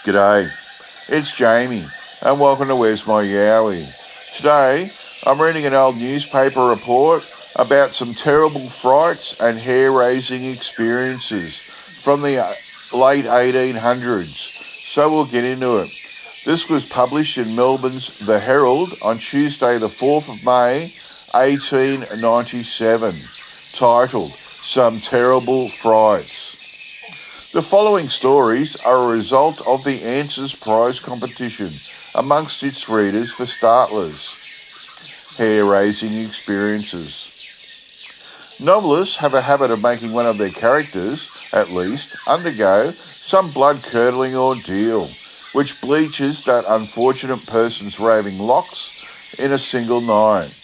G'day, it's Jamie, and welcome to Where's My Yowie. Today, I'm reading an old newspaper report about some terrible frights and hair-raising experiences from the late 1800s, so we'll get into it. This was published in Melbourne's The Herald on Tuesday the 4th of May, 1897, titled Some Terrible Frights. The following stories are a result of the Answers Prize competition amongst its readers for startlers. Hair-raising experiences. Novelists have a habit of making one of their characters, at least, undergo some blood-curdling ordeal, which bleaches that unfortunate person's raving locks in a single night.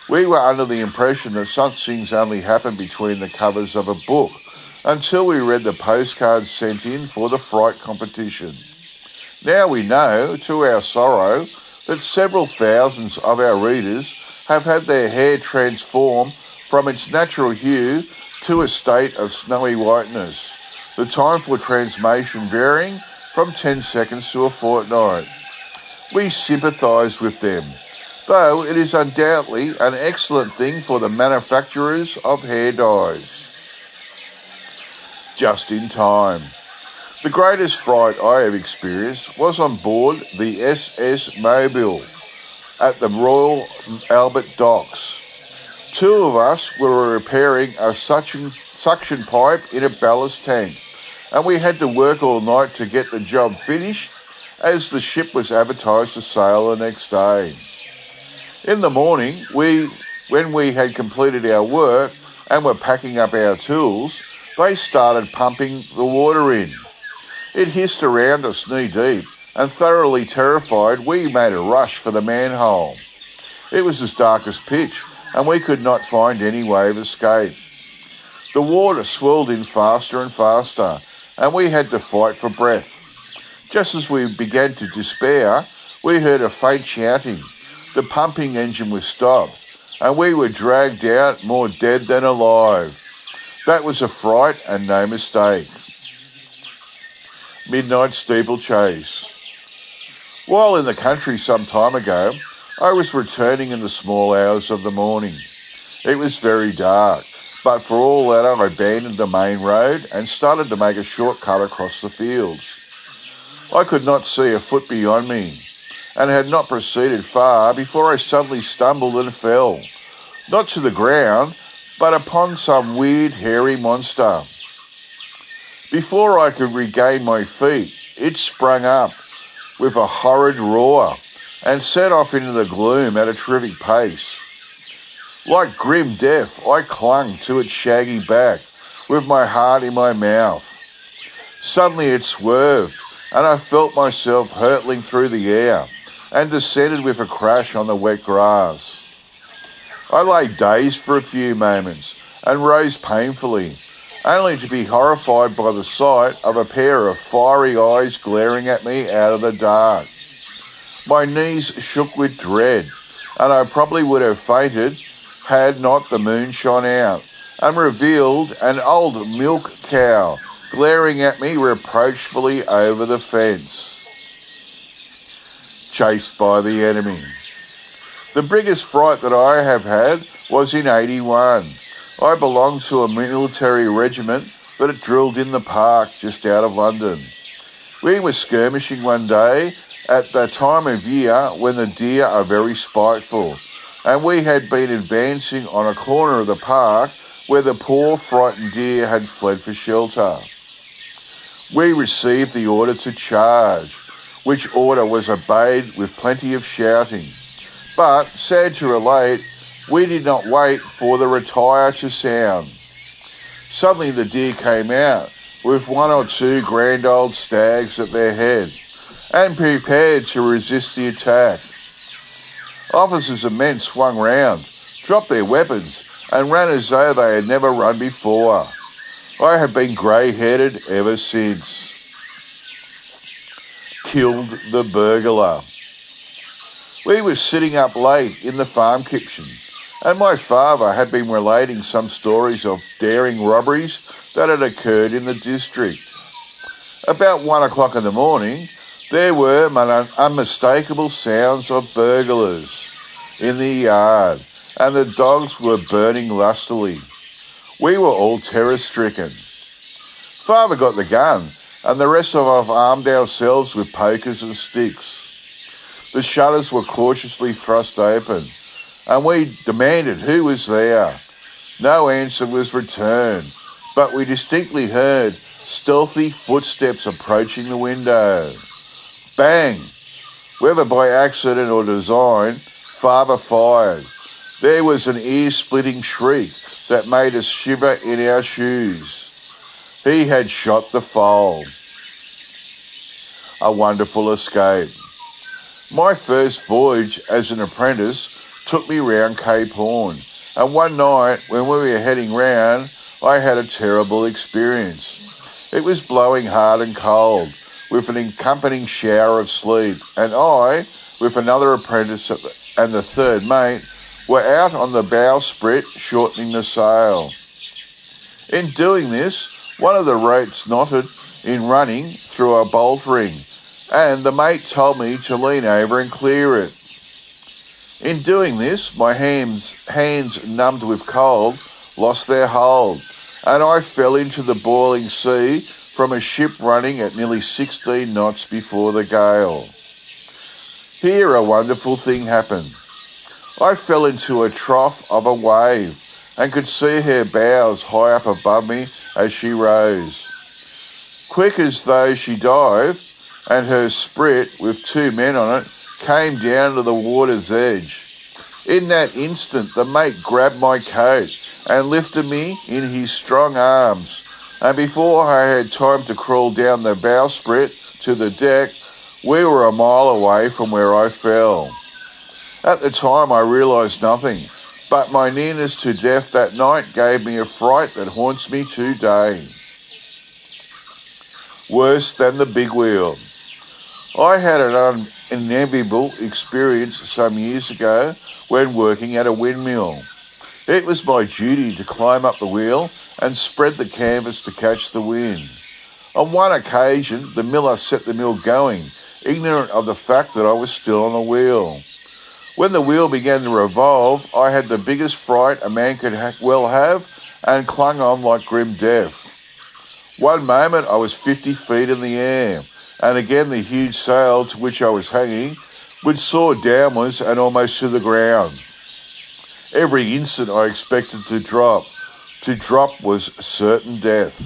We were under the impression that such things only happen between the covers of a book, until we read the postcards sent in for the fright competition. Now we know, to our sorrow, that several thousands of our readers have had their hair transform from its natural hue to a state of snowy whiteness, the time for transformation varying from 10 seconds to a fortnight. We sympathise with them, though it is undoubtedly an excellent thing for the manufacturers of hair dyes. Just in time. The greatest fright I have experienced was on board the SS Mobile at the Royal Albert Docks. Two of us were repairing a suction pipe in a ballast tank, and we had to work all night to get the job finished as the ship was advertised to sail the next day. In the morning, when we had completed our work and were packing up our tools, they started pumping the water in. It hissed around us knee-deep, and thoroughly terrified, we made a rush for the manhole. It was as dark as pitch, and we could not find any way of escape. The water swirled in faster and faster, and we had to fight for breath. Just as we began to despair, we heard a faint shouting. The pumping engine was stopped, and we were dragged out more dead than alive. That was a fright and no mistake. Midnight steeplechase. While in the country some time ago, I was returning in the small hours of the morning. It was very dark, but for all that I abandoned the main road and started to make a shortcut across the fields. I could not see a foot beyond me, and had not proceeded far before I suddenly stumbled and fell, not to the ground, but upon some weird hairy monster. Before I could regain my feet, it sprang up with a horrid roar and set off into the gloom at a terrific pace. Like grim death, I clung to its shaggy back with my heart in my mouth. Suddenly it swerved, and I felt myself hurtling through the air and descended with a crash on the wet grass. I lay dazed for a few moments and rose painfully, only to be horrified by the sight of a pair of fiery eyes glaring at me out of the dark. My knees shook with dread, and I probably would have fainted had not the moon shone out and revealed an old milk cow glaring at me reproachfully over the fence. Chased by the enemy. The biggest fright that I have had was in 81. I belonged to a military regiment that drilled in the park just out of London. We were skirmishing one day at the time of year when the deer are very spiteful, and we had been advancing on a corner of the park where the poor frightened deer had fled for shelter. We received the order to charge, which order was obeyed with plenty of shouting. But, sad to relate, we did not wait for the retire to sound. Suddenly the deer came out, with one or two grand old stags at their head, and prepared to resist the attack. Officers and men swung round, dropped their weapons, and ran as though they had never run before. I have been grey-headed ever since. Killed the burglar. We were sitting up late in the farm kitchen, and my father had been relating some stories of daring robberies that had occurred in the district. About 1 o'clock in the morning, there were unmistakable sounds of burglars in the yard, and the dogs were burning lustily. We were all terror-stricken. Father got the gun, and the rest of us armed ourselves with pokers and sticks. The shutters were cautiously thrust open, and we demanded who was there. No answer was returned, but we distinctly heard stealthy footsteps approaching the window. Bang! Whether by accident or design, Father fired. There was an ear-splitting shriek that made us shiver in our shoes. He had shot the foal. A wonderful escape. My first voyage as an apprentice took me round Cape Horn, and one night when we were heading round, I had a terrible experience. It was blowing hard and cold, with an accompanying shower of sleet, and I, with another apprentice and the third mate, were out on the bowsprit shortening the sail. In doing this, one of the ropes knotted in running through a bolt ring, and the mate told me to lean over and clear it. In doing this, my hands numbed with cold, lost their hold, and I fell into the boiling sea from a ship running at nearly 16 knots before the gale. Here a wonderful thing happened. I fell into a trough of a wave and could see her bows high up above me as she rose. Quick as though she dived, and her sprit, with 2 men on it, came down to the water's edge. In that instant, the mate grabbed my coat and lifted me in his strong arms, and before I had time to crawl down the bowsprit to the deck, we were a mile away from where I fell. At the time, I realised nothing, but my nearness to death that night gave me a fright that haunts me today. Worse than the big wheel. I had an unenviable experience some years ago when working at a windmill. It was my duty to climb up the wheel and spread the canvas to catch the wind. On one occasion, the miller set the mill going, ignorant of the fact that I was still on the wheel. When the wheel began to revolve, I had the biggest fright a man could well have and clung on like grim death. One moment I was 50 feet in the air, and again the huge sail to which I was hanging would soar downwards and almost to the ground. Every instant I expected to drop. To drop was certain death.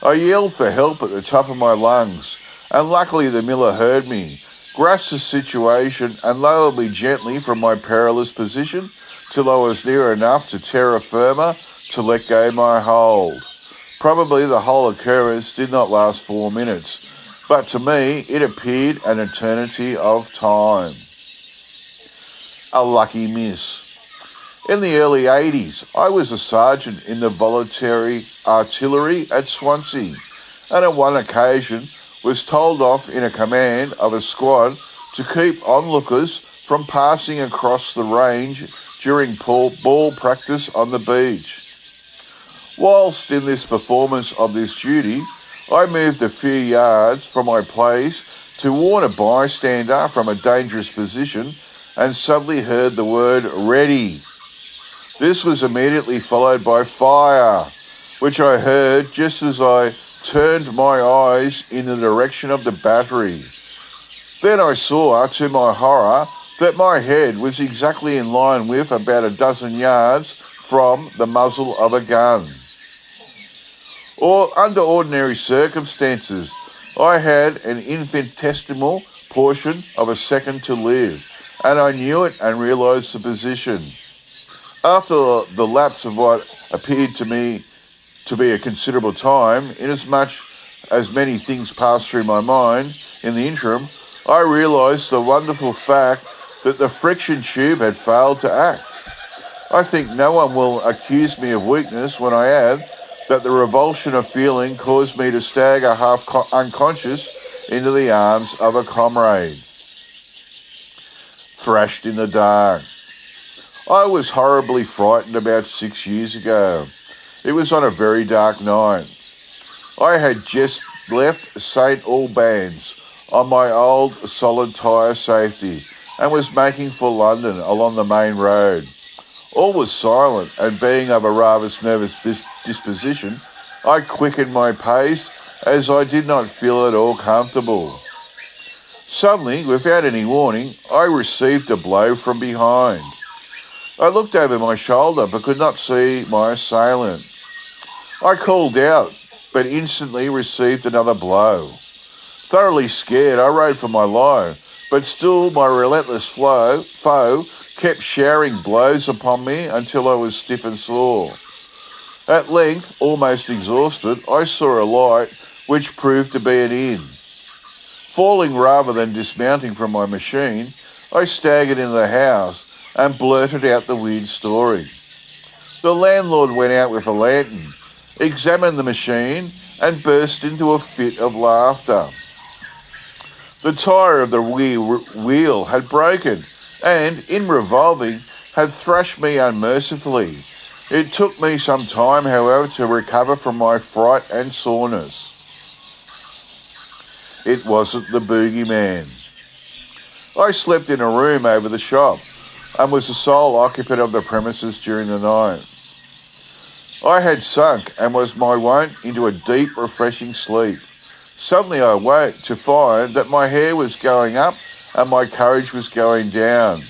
I yelled for help at the top of my lungs, and luckily the miller heard me, grasped the situation and lowered me gently from my perilous position till I was near enough to terra firma to let go my hold. Probably the whole occurrence did not last 4 minutes, but to me it appeared an eternity of time. A lucky miss. In the early 80s, I was a sergeant in the voluntary artillery at Swansea, and on one occasion was told off in a command of a squad to keep onlookers from passing across the range during ball practice on the beach. Whilst in this performance of this duty, I moved a few yards from my place to warn a bystander from a dangerous position and suddenly heard the word "ready." This was immediately followed by "fire," which I heard just as I turned my eyes in the direction of the battery. Then I saw, to my horror, that my head was exactly in line with about a dozen yards from the muzzle of a gun. Or under ordinary circumstances, I had an infinitesimal portion of a second to live, and I knew it and realised the position. After the lapse of what appeared to me to be a considerable time, inasmuch as many things passed through my mind in the interim, I realised the wonderful fact that the friction tube had failed to act. I think no one will accuse me of weakness when I add that the revulsion of feeling caused me to stagger half unconscious into the arms of a comrade. Thrashed in the dark. I was horribly frightened about 6 years ago. It was on a very dark night. I had just left St Albans on my old solid tyre safety and was making for London along the main road. All was silent, and being of a rather nervous disposition, I quickened my pace as I did not feel at all comfortable. Suddenly, without any warning, I received a blow from behind. I looked over my shoulder but could not see my assailant. I called out, but instantly received another blow. Thoroughly scared, I rode for my life, but still my relentless foe kept showering blows upon me until I was stiff and sore. At length, almost exhausted, I saw a light which proved to be an inn. Falling rather than dismounting from my machine, I staggered into the house and blurted out the weird story. The landlord went out with a lantern, examined the machine, and burst into a fit of laughter. The tyre of the wheel had broken, and, in revolving, had thrashed me unmercifully. It took me some time, however, to recover from my fright and soreness. It wasn't the boogeyman. I slept in a room over the shop and was the sole occupant of the premises during the night. I had sunk and was my wont into a deep, refreshing sleep. Suddenly I woke to find that my hair was going up and my courage was going down.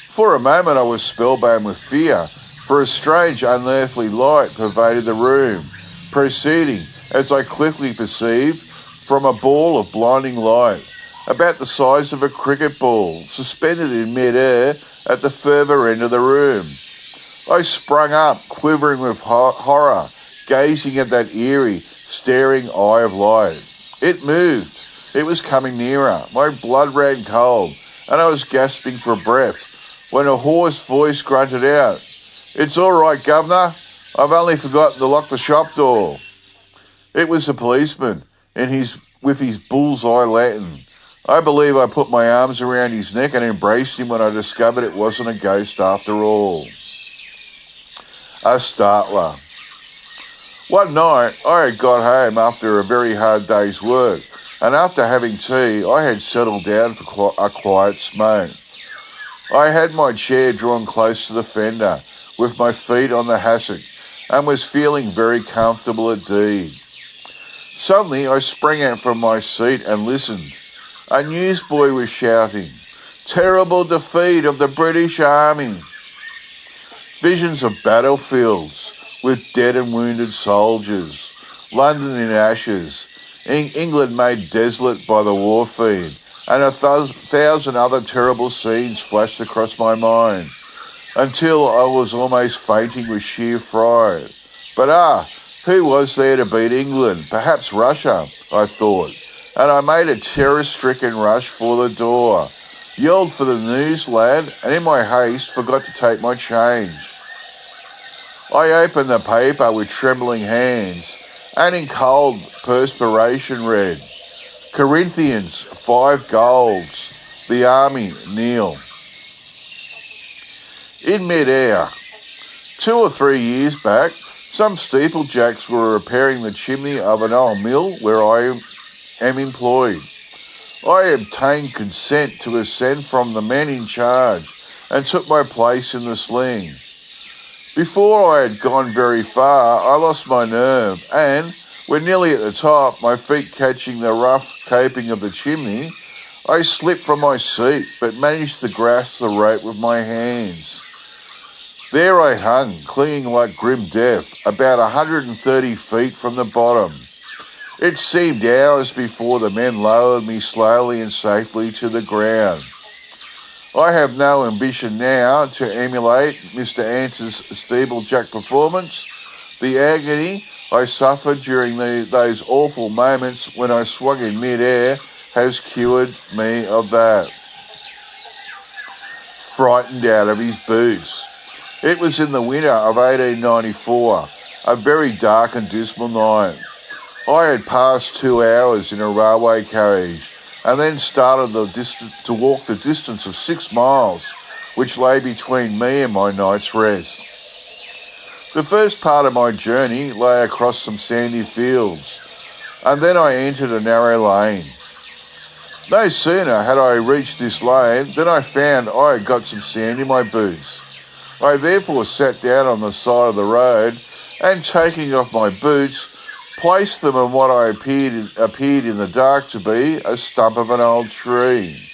For a moment I was spellbound with fear, for a strange, unearthly light pervaded the room, proceeding, as I quickly perceived, from a ball of blinding light, about the size of a cricket ball, suspended in mid-air at the further end of the room. I sprung up, quivering with horror, gazing at that eerie, staring eye of light. It moved. It was coming nearer. My blood ran cold, and I was gasping for breath, when a hoarse voice grunted out, "It's all right, governor. I've only forgotten to lock the shop door." It was a policeman, with his bullseye lantern. I believe I put my arms around his neck and embraced him when I discovered it wasn't a ghost after all. A startler. One night, I had got home after a very hard day's work, and after having tea, I had settled down for a quiet smoke. I had my chair drawn close to the fender, with my feet on the hassock, and was feeling very comfortable indeed. Suddenly, I sprang out from my seat and listened. A newsboy was shouting, "Terrible defeat of the British Army." Visions of battlefields with dead and wounded soldiers, London in ashes, England made desolate by the war fiend, and a thousand other terrible scenes flashed across my mind, until I was almost fainting with sheer fright. But who was there to beat England? Perhaps Russia, I thought, and I made a terror-stricken rush for the door, yelled for the news lad, and in my haste forgot to take my change. I opened the paper with trembling hands, and in cold perspiration read, "Corinthians, 5 goals. The army, nil." In mid-air. 2 or 3 years back, some steeplejacks were repairing the chimney of an old mill where I am employed. I obtained consent to ascend from the men in charge and took my place in the sling. Before I had gone very far, I lost my nerve, and, when nearly at the top, my feet catching the rough coping of the chimney, I slipped from my seat, but managed to grasp the rope with my hands. There I hung, clinging like grim death, about 130 feet from the bottom. It seemed hours before the men lowered me slowly and safely to the ground. I have no ambition now to emulate Mr. Ans's steeplejack performance. The agony I suffered during those awful moments when I swung in mid-air has cured me of that. Frightened out of his boots. It was in the winter of 1894, a very dark and dismal night. I had passed 2 hours in a railway carriage and then started to walk the distance of 6 miles, which lay between me and my night's rest. The first part of my journey lay across some sandy fields. and then I entered a narrow lane. No sooner had I reached this lane than I found I had got some sand in my boots. I therefore sat down on the side of the road and, taking off my boots, placed them on what I appeared in the dark to be a stump of an old tree.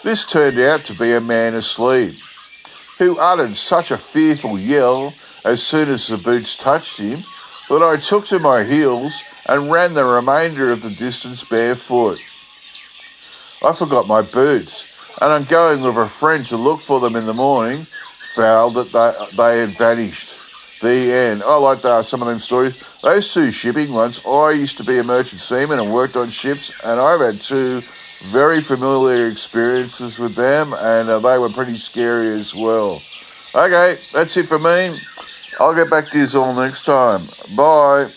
This turned out to be a man asleep, who uttered such a fearful yell as soon as the boots touched him that I took to my heels and ran the remainder of the distance barefoot. I forgot my boots, and on going with a friend to look for them in the morning, found that they had vanished. The end. I like some of them stories. Those two shipping ones, I used to be a merchant seaman and worked on ships, and I've had two very familiar experiences with them, and they were pretty scary as well. Okay, that's it for me. I'll get back to you all next time. Bye.